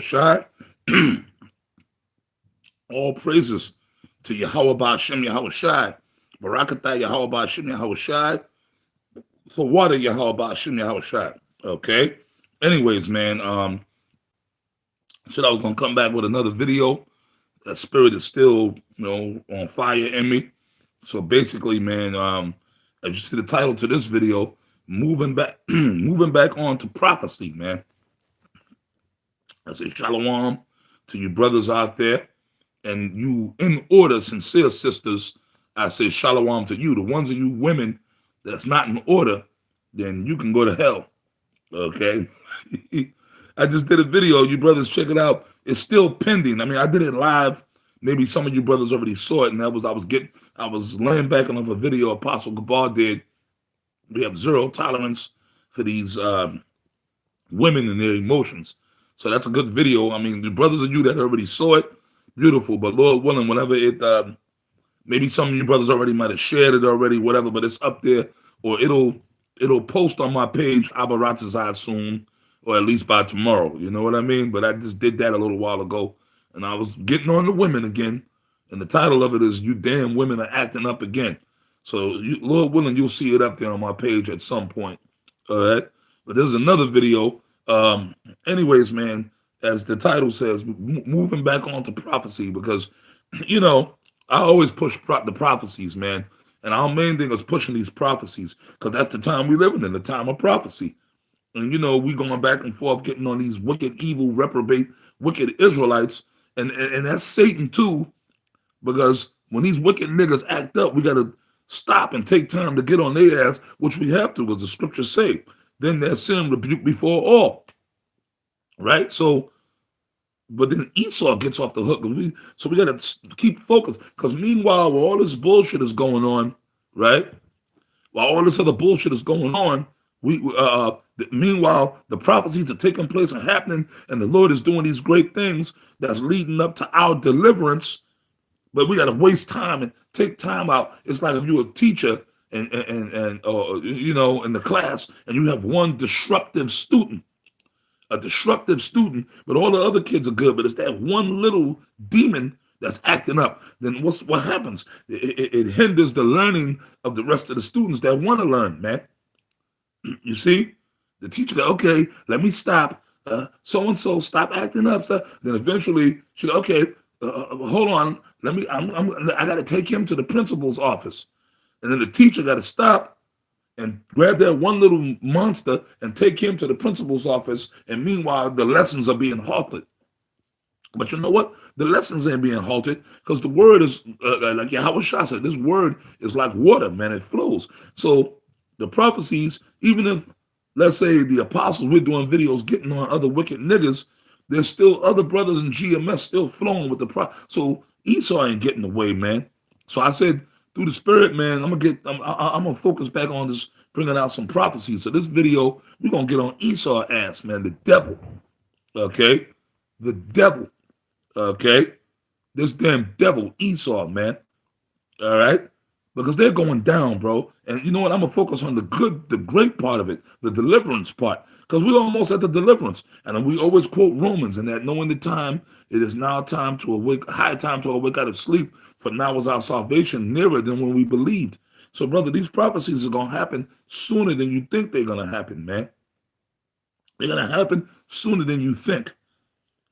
Shai. All praises to Yahweh Ba'Shem Yahweh Shai. Barakatah Yahweh Ba'Shem Yahweh Shai. For water Yahweh Ba'Shem Yahweh Shai. Okay. Anyways, man, said I was gonna come back with another video. That spirit is still, on fire in me. So basically, man, as you see the title to this video, moving back, moving back on to prophecy, man. I say shalom to you brothers out there, and you in order, sincere sisters. I say shalom to you. The ones of you women that's not in order, then you can go to hell. Okay. I just did a video. You brothers check it out. It's still pending. I mean, I did it live. Maybe some of you brothers already saw it, and I was laying back on a video Apostle Gabar did. We have zero tolerance for these women and their emotions. So that's a good video. I mean, the brothers of you that already saw it, beautiful. But Lord willing, whenever it, maybe some of you brothers already might have shared it already, whatever. But it's up there, or it'll post on my page, Abaratazai, soon, or at least by tomorrow. You know what I mean? But I just did that a little while ago, and I was getting on the women again. And the title of it is "You Damn Women Are Acting Up Again." So, Lord willing, you'll see it up there on my page at some point. All right. But there's another video. Anyways, man, as the title says, moving back on to prophecy, because, I always push the prophecies, man. And our main thing is pushing these prophecies, because that's the time we live in the time of prophecy. And, we going back and forth, getting on these wicked, evil, reprobate, wicked Israelites. And that's Satan, too, because when these wicked niggas act up, we got to stop and take time to get on their ass, which we have to, as the scriptures say. Then their sin rebuke before all. Right? So, but then Esau gets off the hook. So we got to keep focused. Because meanwhile, while all this bullshit is going on, right? While all this other bullshit is going on, meanwhile, the prophecies are taking place and happening, and the Lord is doing these great things that's leading up to our deliverance. But we got to waste time and take time out. It's like if you're a teacher and in the class, and you have one disruptive student, but all the other kids are good, but it's that one little demon that's acting up. Then what happens? It hinders the learning of the rest of the students that want to learn, man. You see? The teacher goes, okay, let me stop. So-and-so, stop acting up. So then eventually she goes, okay, hold on. I got to take him to the principal's office. And then the teacher got to stop and grab that one little monster and take him to the principal's office. And meanwhile, the lessons are being halted. But you know what? The lessons ain't being halted, because the word is, like Yahweh Shah said, this word is like water, man. It flows. So the prophecies, even if, let's say, the apostles, we're doing videos getting on other wicked niggas, there's still other brothers in GMS still flowing with the so Esau ain't getting away, man. So I said, through the spirit, man, I'm gonna focus back on this, bringing out some prophecies. So this video, we're gonna get on Esau ass, man, the devil. Okay, the devil. Okay, this damn devil, Esau, man. All right, because they're going down, bro. And you know what? I'm gonna focus on the great part of it, the deliverance part, because we're almost at the deliverance. And we always quote Romans, and that knowing the time, it is now time to awake, high time to awake out of sleep. For now is our salvation nearer than when we believed. So, brother, these prophecies are gonna happen sooner than you think they're gonna happen, man. They're gonna happen sooner than you think.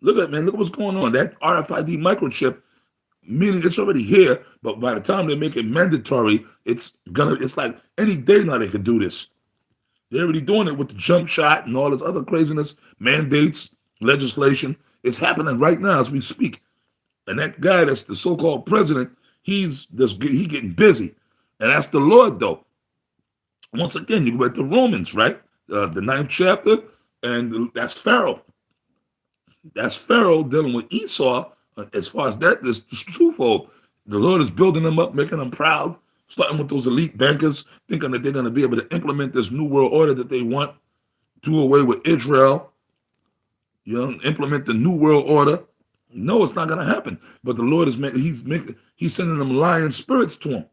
Look at what's going on. That RFID microchip, meaning it's already here, but by the time they make it mandatory, it's like any day now they could do this. They're already doing it with the jump shot and all this other craziness, mandates, legislation. It's happening right now as we speak. And that guy that's the so-called president, he's getting busy. And that's the Lord, though. Once again, you go back to Romans, right? The 9th chapter, and that's Pharaoh. That's Pharaoh dealing with Esau. As far as that, it's twofold. The Lord is building them up, making them proud, starting with those elite bankers, thinking that they're going to be able to implement this new world order that they want, do away with Israel, implement the new world order. No, it's not going to happen. But the Lord he's sending them lion spirits to them.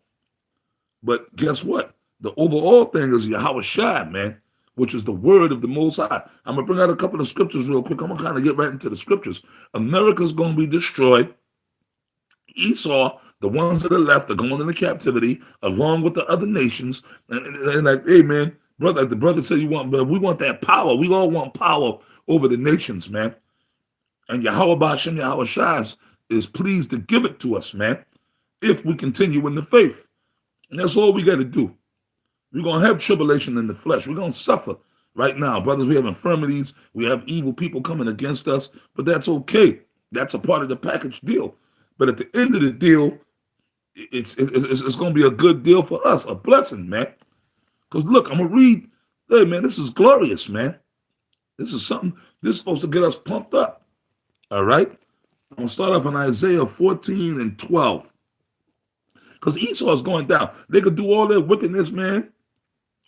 But guess what? The overall thing is Yahweh Shai, man. which is the word of the Most High. I'm going to bring out a couple of scriptures real quick. I'm going to kind of get right into the scriptures. America's going to be destroyed. Esau, the ones that are left, are going into captivity along with the other nations. And like, hey, man, brother, like the brother said, we want that power. We all want power over the nations, man. And Yahweh Ba'ashem Yahweh Shai is pleased to give it to us, man, if we continue in the faith. And that's all we got to do. We're going to have tribulation in the flesh. We're going to suffer right now. Brothers, we have infirmities. We have evil people coming against us, but that's okay. That's a part of the package deal. But at the end of the deal, it's going to be a good deal for us, a blessing, man. Because look, I'm going to read, hey, man, this is glorious, man. This is something, this is supposed to get us pumped up. All right? I'm going to start off in Isaiah 14 and 12. Because Esau is going down. They could do all their wickedness, man.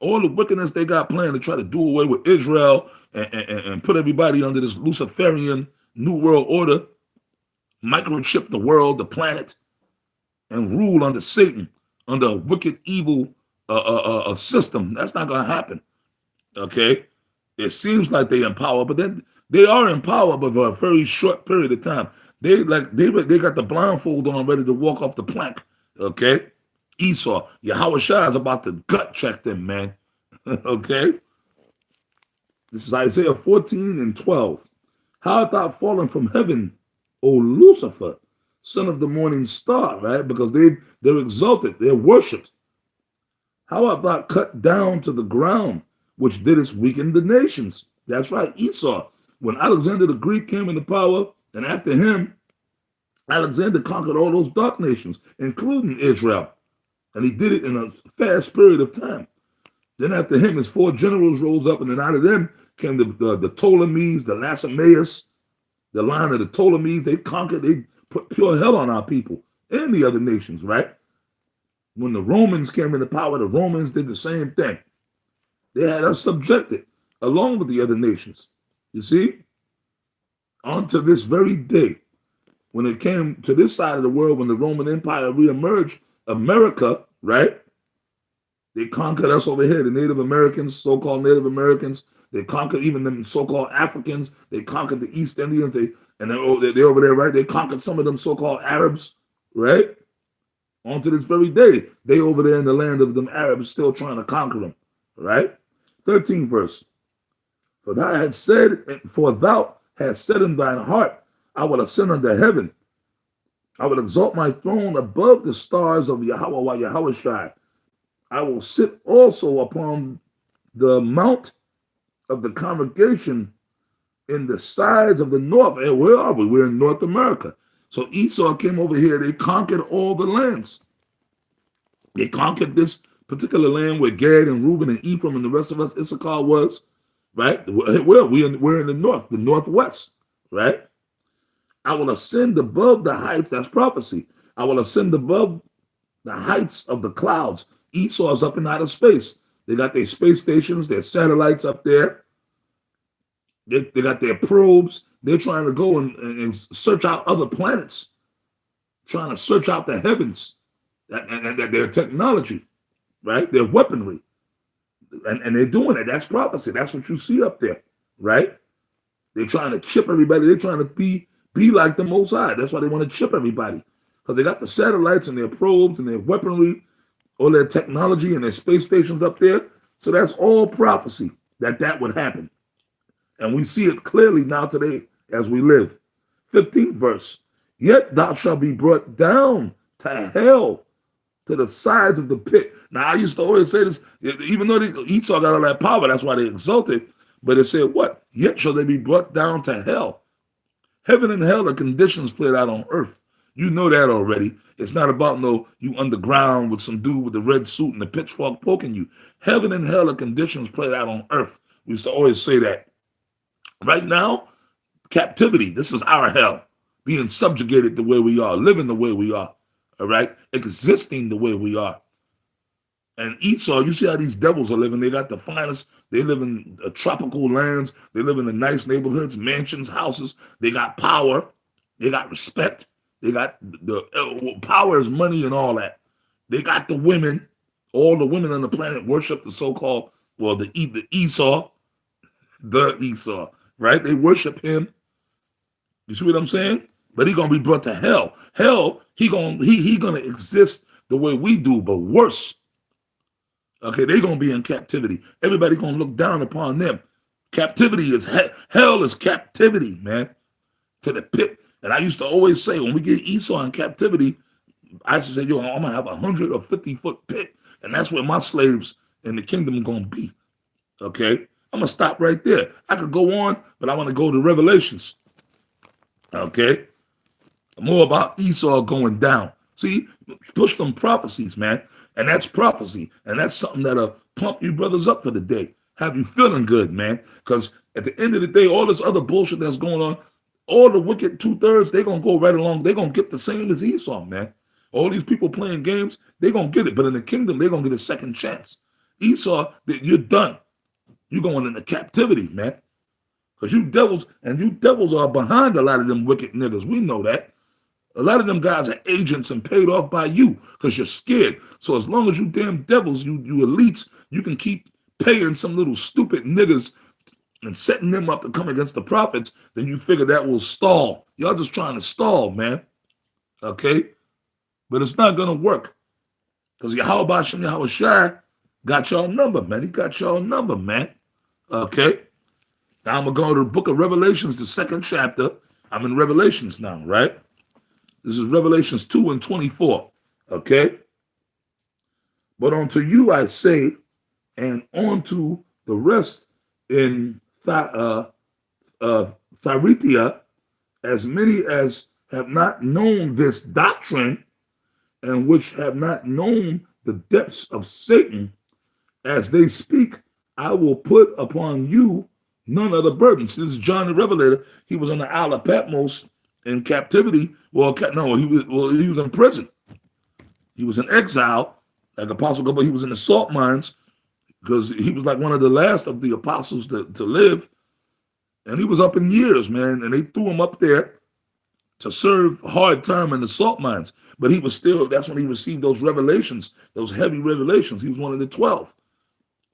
All the wickedness they got planned to try to do away with Israel and put everybody under this Luciferian New World Order, microchip the world, the planet, and rule under Satan, under a wicked, evil system. That's not going to happen. Okay? It seems like they're in power, but then they are in power, but for a very short period of time. They got the blindfold on, ready to walk off the plank. Okay? Esau, Yahweh Shai is about to gut check them, man. Okay? This is Isaiah 14 and 12. How art thou fallen from heaven, O Lucifer, son of the morning star, right? Because they're exalted, they're worshipped. How art thou cut down to the ground, which didst weaken the nations? That's right, Esau. When Alexander the Greek came into power, and after him, Alexander conquered all those dark nations, including Israel. And he did it in a fast period of time. Then after him, his 4 generals rose up, and then out of them came the Ptolemies, the Lacenaeus, the line of the Ptolemies. They conquered, they put pure hell on our people and the other nations, right? When the Romans came into power, the Romans did the same thing. They had us subjected along with the other nations. You see? Unto this very day, when it came to this side of the world, when the Roman Empire reemerged, America, right? They conquered us over here, the Native Americans, so-called Native Americans. They conquered even them so-called Africans. They conquered the East Indians. They're over there, right? They conquered some of them so-called Arabs, right? On to this very day, they over there in the land of them Arabs still trying to conquer them, right? 13th verse. For thou hast said in thine heart, I will ascend unto heaven. I will exalt my throne above the stars of Yahweh Yahweh Shai. I will sit also upon the mount of the congregation in the sides of the north. And where are we? We're in North America. So Esau came over here. They conquered all the lands. They conquered this particular land where Gad and Reuben and Ephraim and the rest of us, Issachar, was, right? Well, we're in the north, the northwest, right? I will ascend above the heights. That's prophecy. I will ascend above the heights of the clouds. Esau's up in outer space. They got their space stations, their satellites up there. They got their probes. They're trying to go and search out other planets, trying to search out the heavens and their technology, right? Their weaponry. And they're doing it. That's prophecy. That's what you see up there, right? They're trying to chip everybody. They're trying to be like the Most High. That's why they want to chip everybody. Because they got the satellites and their probes and their weaponry, all their technology and their space stations up there. So that's all prophecy that would happen. And we see it clearly now today as we live. 15th verse. Yet thou shalt be brought down to hell, to the sides of the pit. Now, I used to always say this, even though Esau got all that power, that's why they exalted. But it said what? Yet shall they be brought down to hell. Heaven and hell are conditions played out on earth. You know that already. It's not about you underground with some dude with the red suit and the pitchfork poking you. Heaven and hell are conditions played out on earth. We used to always say that. Right now, captivity. This is our hell. Being subjugated the way we are, living the way we are, all right? Existing the way we are. And Esau, you see how these devils are living. They got the finest. They live in tropical lands. They live in the nice neighborhoods, mansions, houses. They got power. They got respect. They got the power is money and all that. They got the women. All the women on the planet worship the so-called Well, the Esau, the Esau, right? They worship him. You see what I'm saying? But he gonna be brought to hell. Hell, he gonna exist the way we do, but worse. Okay, they gonna be in captivity. Everybody gonna look down upon them. Captivity is hell is captivity, man, to the pit. And I used to always say when we get Esau in captivity, I used to say, yo, I'm gonna have 150-foot pit, and that's where my slaves in the kingdom are gonna be. Okay, I'm gonna stop right there. I could go on, but I want to go to Revelations. Okay, more about Esau going down. See, push them prophecies, man. And that's prophecy. And that's something that'll pump you brothers up for the day. Have you feeling good, man. Because at the end of the day, all this other bullshit that's going on, all the wicked 2/3, they're going to go right along. They're going to get the same as Esau, man. All these people playing games, they're going to get it. But in the kingdom, they're going to get a second chance. Esau, you're done. You're going into captivity, man. Because you devils are behind a lot of them wicked niggas. We know that. A lot of them guys are agents and paid off by you because you're scared. So as long as you damn devils, you elites, you can keep paying some little stupid niggas and setting them up to come against the prophets, then you figure that will stall. Y'all just trying to stall, man. Okay? But it's not going to work. Because Yahweh Shem Yahweh Shai got y'all number, man. He got y'all number, man. Okay? Now I'm going to go to the book of Revelations, the 2nd chapter. I'm in Revelations now, right? This is Revelations 2:24. Okay? But unto you I say, and unto the rest in Thyatira, as many as have not known this doctrine, and which have not known the depths of Satan, as they speak, I will put upon you none other burdens. This is John the Revelator. He was on the Isle of Patmos in captivity. Well, no, he was in prison. He was in exile, like Apostle Gilbert. He was in the salt mines because he was like one of the last of the apostles to live. And he was up in years, man. And they threw him up there to serve hard time in the salt mines. But he was still, that's when he received those revelations, those heavy revelations. He was one of the 12.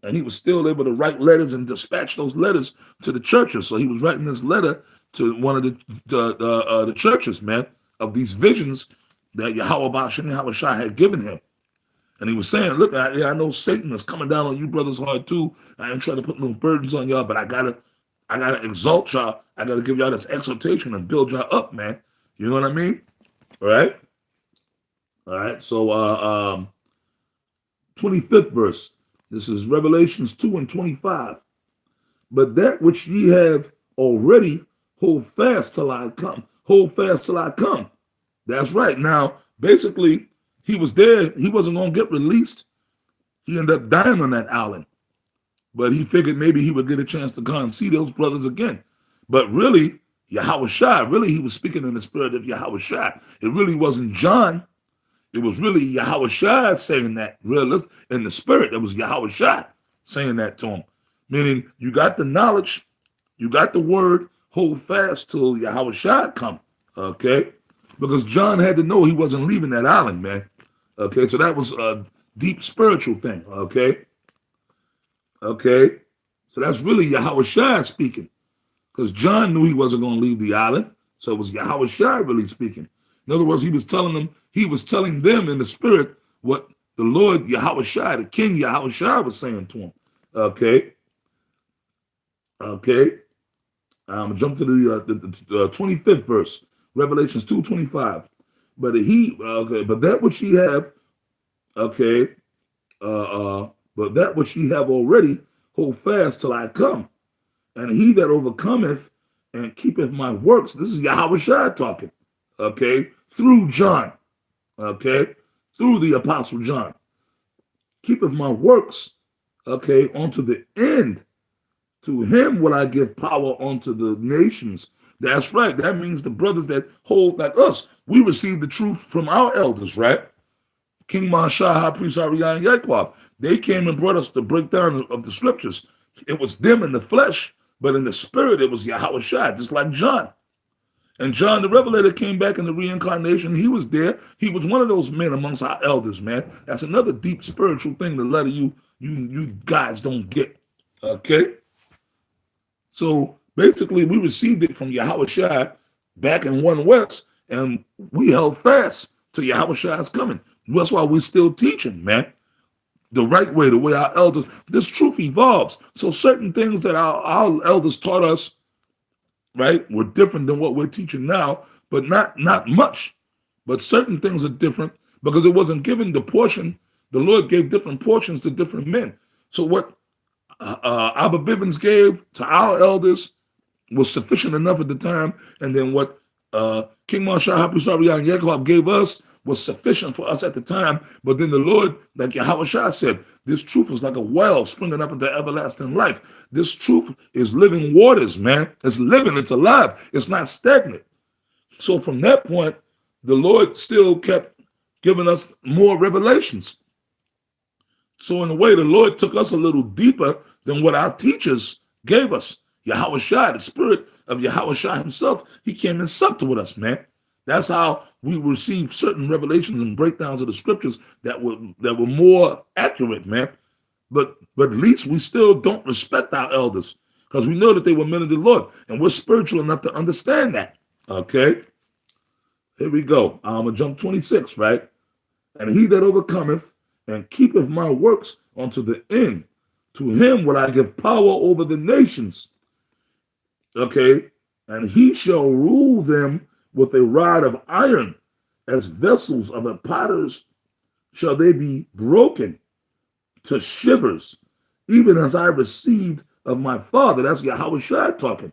And he was still able to write letters and dispatch those letters to the churches. So he was writing this letter to one of the churches, man, of these visions that Yahweh Shai had given him. And he was saying, look, I know Satan is coming down on you brothers hard too. I ain't trying to put no burdens on y'all, but I gotta exalt y'all. I gotta give y'all this exhortation and build y'all up, man. You know what I mean? All right. All right. So 25th verse. This is Revelations 2:25. But that which ye have already, hold fast till I come. Hold fast till I come. That's right. Now, basically, he was there. He wasn't going to get released. He ended up dying on that island. But he figured maybe he would get a chance to come and see those brothers again. But really, Yahweh Shai, really, he was speaking in the spirit of Yahweh Shai. It really wasn't John. It was really Yahweh Shai saying that. Really, in the spirit, it was Yahweh Shai saying that to him. Meaning, you got the knowledge, you got the word, hold fast till Yahweh Shai come. Okay? Because John had to know he wasn't leaving that island, man. Okay, so that was a deep spiritual thing. Okay? Okay? So that's really Yahweh Shai speaking. Because John knew he wasn't going to leave the island. So it was Yahweh Shai really speaking. In other words, he was telling them in the spirit what the Lord Yahweh Shai, the King Yahweh Shai was saying to him. Okay? Okay? Jump to the 25th verse. Revelations 2:25. But but that which ye have, okay, but that which ye have already, hold fast till I come. And he that overcometh and keepeth my works, this is Yahweh Shai talking, okay, through John, okay, through the Apostle John, keepeth my works, okay, unto the end. To him will I give power unto the nations. That's right. That means the brothers that hold like us. We received the truth from our elders, right? King Mashah, High Priest Arian Yaquab. They came and brought us the breakdown of the scriptures. It was them in the flesh, but in the spirit, it was Yahweh Shai, just like John. And John the Revelator came back in the reincarnation. He was there. He was one of those men amongst our elders, man. That's another deep spiritual thing that a lot of you you guys don't get. Okay? So basically, we received it from Yahweh Shai back in 1 West, and we held fast to Yahweh Shai's coming. That's why we're still teaching, man. The right way, the way our elders, this truth evolves. So certain things that our elders taught us, right, were different than what we're teaching now, but not much. But certain things are different because it wasn't given the portion. The Lord gave different portions to different men. So what Abba Bivens gave to our elders was sufficient enough at the time, and then what King Marshal Hapisariah and Yaakov gave us was sufficient for us at the time. But then the Lord, like Yahweh Shah said, this truth is like a well springing up into everlasting life. This truth is living waters, man. It's living, it's alive, it's not stagnant. So from that point, the Lord still kept giving us more revelations. So in a way, the Lord took us a little deeper than what our teachers gave us. Yahweh Shai, the spirit of Yahweh Shai himself, he came and supped with us, man. That's how we received certain revelations and breakdowns of the scriptures that were more accurate, man. But at least we still don't respect our elders because we know that they were men of the Lord, and we're spiritual enough to understand that. Okay? Here we go. I'm going to jump 26, right? And he that overcometh and keepeth my works unto the end, to him will I give power over the nations. Okay? And he shall rule them with a rod of iron, as vessels of the potters shall they be broken to shivers, even as I received of my father. That's Yahweh Shai talking.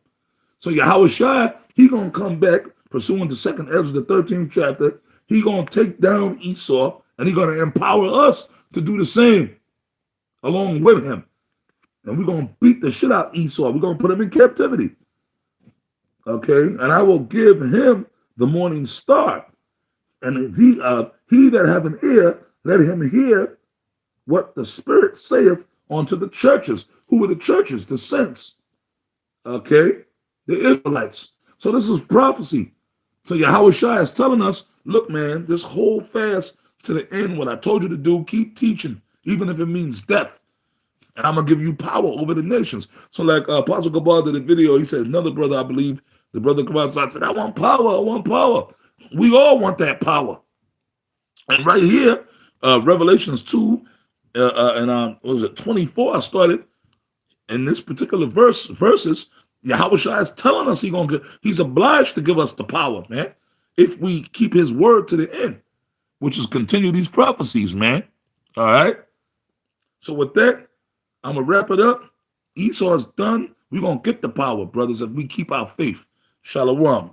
So Yahweh Shai, he going to come back, pursuant to 2nd Ezra, the 13th chapter. He going to take down Esau, and he going to empower us to do the same along with him. And we're going to beat the shit out of Esau. We're going to put him in captivity. Okay? And I will give him the morning star. And he that have an ear, let him hear what the Spirit saith unto the churches. Who are the churches? The saints. Okay? The Israelites. So this is prophecy. So Yahweh Shai is telling us, look, man, just hold fast to the end. What I told you to do, keep teaching, even if it means death. And I'm going to give you power over the nations. So like Apostle Gabar did a video, he said, another brother, I believe, the brother come outside said, I want power, I want power. We all want that power. And right here, Revelations 2, and what was it, 24, I started, in this particular verses, Yahweh Shai is telling us he's obliged to give us the power, man, if we keep his word to the end, which is continue these prophecies, man. All right? So with that, I'm going to wrap it up. Esau is done. We're going to get the power, brothers, if we keep our faith. Shalom.